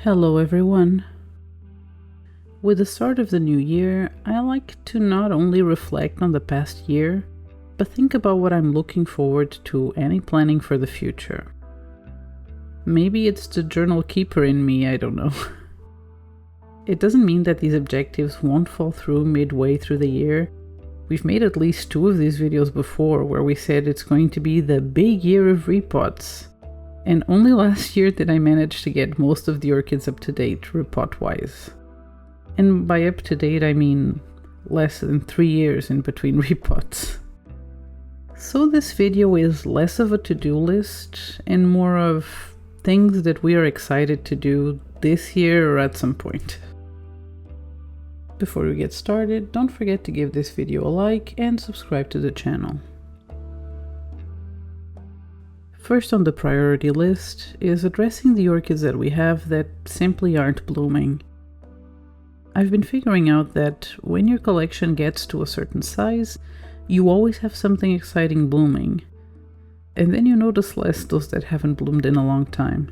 Hello everyone. With the start of the new year, I like to not only reflect on the past year, but think about what I'm looking forward to and planning for the future. Maybe it's the journal keeper in me, I don't know. It doesn't mean that these objectives won't fall through midway through the year. We've made at least 2 of these videos before where we said it's going to be the big year of repots. And only last year did I manage to get most of the orchids up to date, repot-wise. And by up to date, I mean less than 3 years in between repots. So this video is less of a to-do list and more of things that we are excited to do this year or at some point. Before we get started, don't forget to give this video a like and subscribe to the channel. First on the priority list is addressing the orchids that we have that simply aren't blooming. I've been figuring out that when your collection gets to a certain size, you always have something exciting blooming. And then you notice less those that haven't bloomed in a long time.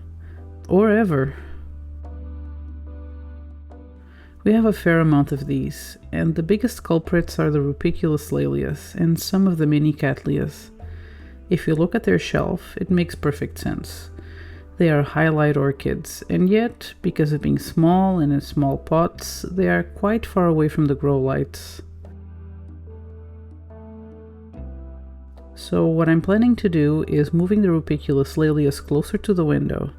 Or ever. We have a fair amount of these, and the biggest culprits are the ridiculous Laelias and some of the mini Cattleyas. If you look at their shelf, it makes perfect sense. They are highlight orchids, and yet, because of being small and in small pots, they are quite far away from the grow lights. So what I'm planning to do is moving the ridiculous Laelias closer to the window,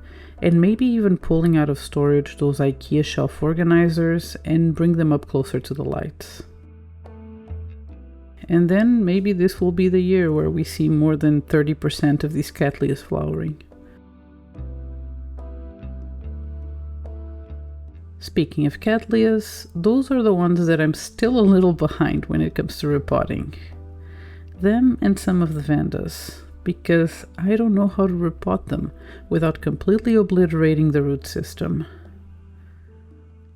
and maybe even pulling out of storage those IKEA shelf organizers and bring them up closer to the lights. And then maybe this will be the year where we see more than 30% of these Cattleyas flowering. Speaking of Cattleyas, those are the ones that I'm still a little behind when it comes to repotting. Them and some of the Vandas, because I don't know how to repot them without completely obliterating the root system.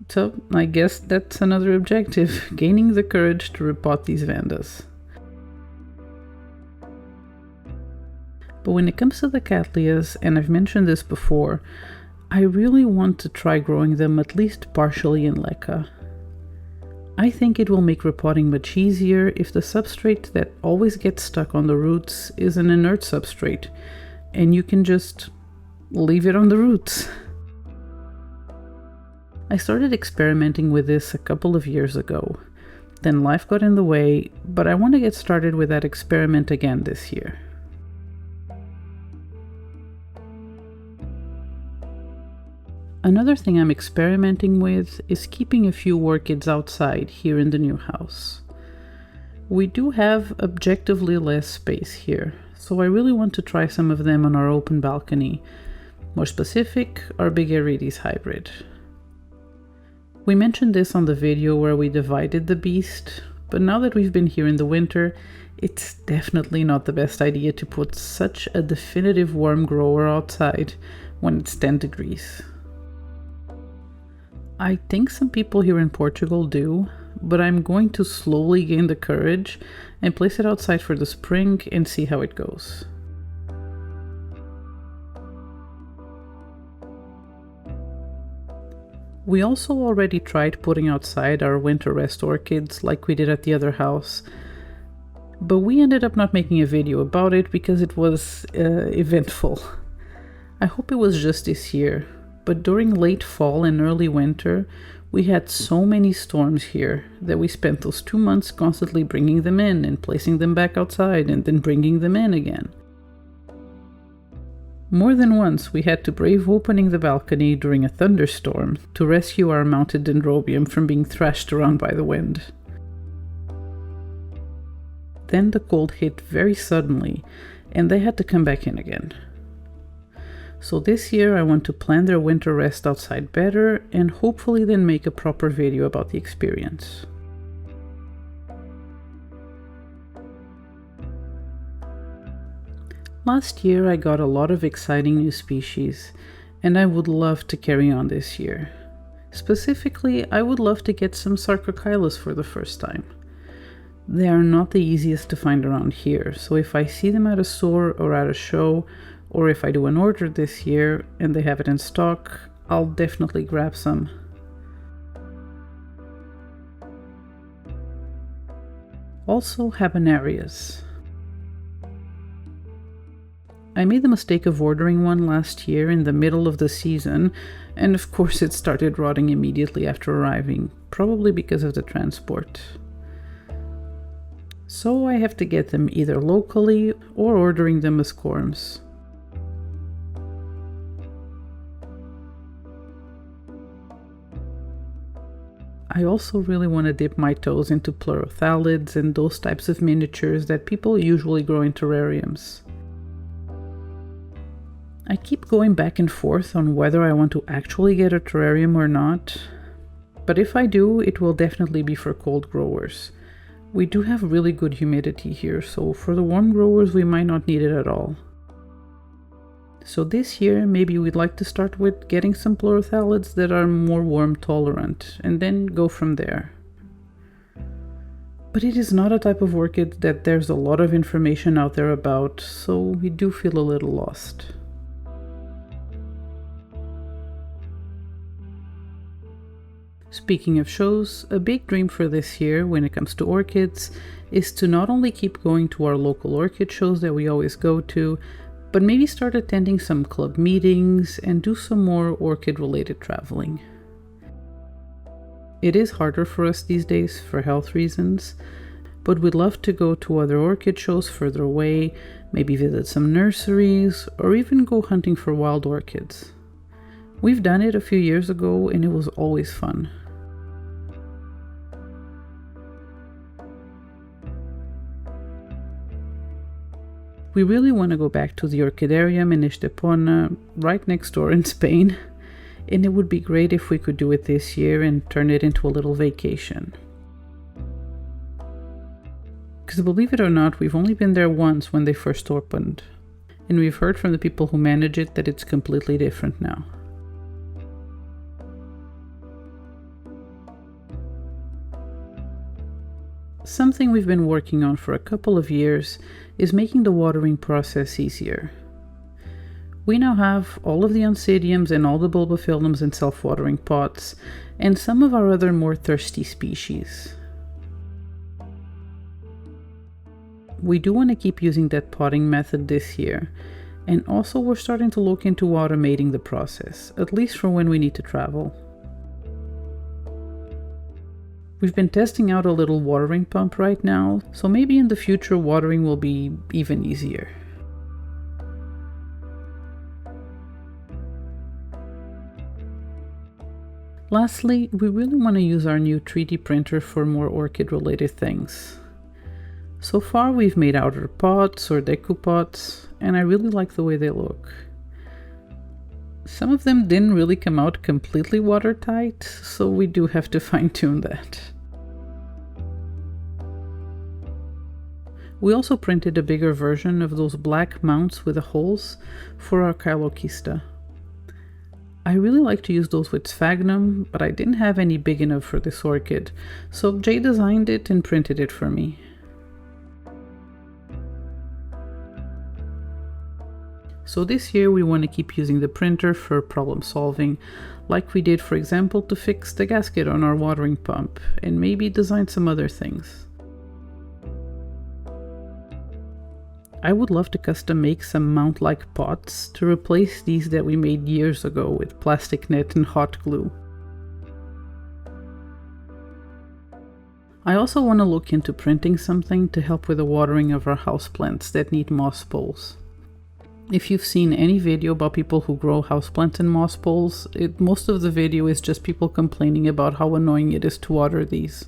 So I guess that's another objective, gaining the courage to repot these Vandas. But when it comes to the Cattleyas, and I've mentioned this before, I really want to try growing them at least partially in leca. I think it will make repotting much easier if the substrate that always gets stuck on the roots is an inert substrate, and you can just leave it on the roots. I started experimenting with this a couple of years ago. Then life got in the way, but I want to get started with that experiment again this year. Another thing I'm experimenting with is keeping a few orchids outside here in the new house. We do have objectively less space here, so I really want to try some of them on our open balcony. More specific, our big Orchids hybrid. We mentioned this on the video where we divided the beast, but now that we've been here in the winter, it's definitely not the best idea to put such a definitive warm grower outside when it's 10 degrees. I think some people here in Portugal do, but I'm going to slowly gain the courage and place it outside for the spring and see how it goes. We also already tried putting outside our winter rest orchids like we did at the other house, but we ended up not making a video about it because it was eventful. I hope it was just this year, but during late fall and early winter, we had so many storms here that we spent those 2 months constantly bringing them in and placing them back outside and then bringing them in again. More than once, we had to brave opening the balcony during a thunderstorm to rescue our mounted dendrobium from being thrashed around by the wind. Then the cold hit very suddenly, and they had to come back in again. So this year I want to plan their winter rest outside better and hopefully then make a proper video about the experience. Last year I got a lot of exciting new species, and I would love to carry on this year. Specifically, I would love to get some sarcochilus for the first time. They are not the easiest to find around here, so if I see them at a store or at a show, or if I do an order this year and they have it in stock, I'll definitely grab some. Also habenarias. I made the mistake of ordering one last year in the middle of the season, and of course it started rotting immediately after arriving, probably because of the transport. So I have to get them either locally or ordering them as corms. I also really want to dip my toes into pleurothallids and those types of miniatures that people usually grow in terrariums. I keep going back and forth on whether I want to actually get a terrarium or not, but if I do, it will definitely be for cold growers. We do have really good humidity here, so for the warm growers we might not need it at all. So this year, maybe we'd like to start with getting some pleurothallids that are more warm tolerant, and then go from there. But it is not a type of orchid that there's a lot of information out there about, so we do feel a little lost. Speaking of shows, a big dream for this year when it comes to orchids is to not only keep going to our local orchid shows that we always go to, but maybe start attending some club meetings and do some more orchid-related traveling. It is harder for us these days for health reasons, but we'd love to go to other orchid shows further away, maybe visit some nurseries, or even go hunting for wild orchids. We've done it a few years ago and it was always fun. We really want to go back to the Orchidarium in Estepona, right next door in Spain, and it would be great if we could do it this year and turn it into a little vacation. Because believe it or not, we've only been there once when they first opened, and we've heard from the people who manage it that it's completely different now. Something we've been working on for a couple of years is making the watering process easier. We now have all of the oncidiums and all the bulbophyllums in self-watering pots, and some of our other more thirsty species. We do want to keep using that potting method this year, and also we're starting to look into automating the process, at least for when we need to travel. We've been testing out a little watering pump right now, so maybe in the future watering will be even easier. Lastly, we really want to use our new 3D printer for more orchid-related things. So far we've made outer pots or decoupage, and I really like the way they look. Some of them didn't really come out completely watertight, so we do have to fine-tune that. We also printed a bigger version of those black mounts with the holes for our Cattleyas. I really like to use those with sphagnum, but I didn't have any big enough for this orchid, so Jay designed it and printed it for me. So this year we want to keep using the printer for problem solving, like we did for example to fix the gasket on our watering pump, and maybe design some other things. I would love to custom make some mount-like pots to replace these that we made years ago with plastic net and hot glue. I also want to look into printing something to help with the watering of our houseplants that need moss bowls. If you've seen any video about people who grow houseplants in moss bowls, most of the video is just people complaining about how annoying it is to water these.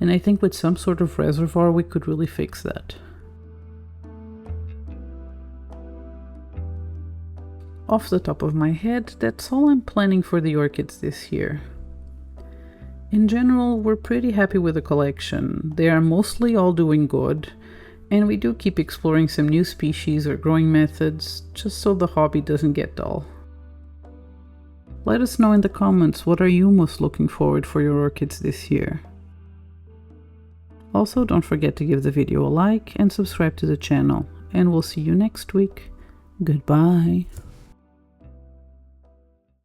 And I think with some sort of reservoir we could really fix that. Off the top of my head, that's all I'm planning for the orchids this year. In general, we're pretty happy with the collection. They are mostly all doing good, and we do keep exploring some new species or growing methods, just so the hobby doesn't get dull. Let us know in the comments, what are you most looking forward for your orchids this year? Also, don't forget to give the video a like and subscribe to the channel, and we'll see you next week. Goodbye.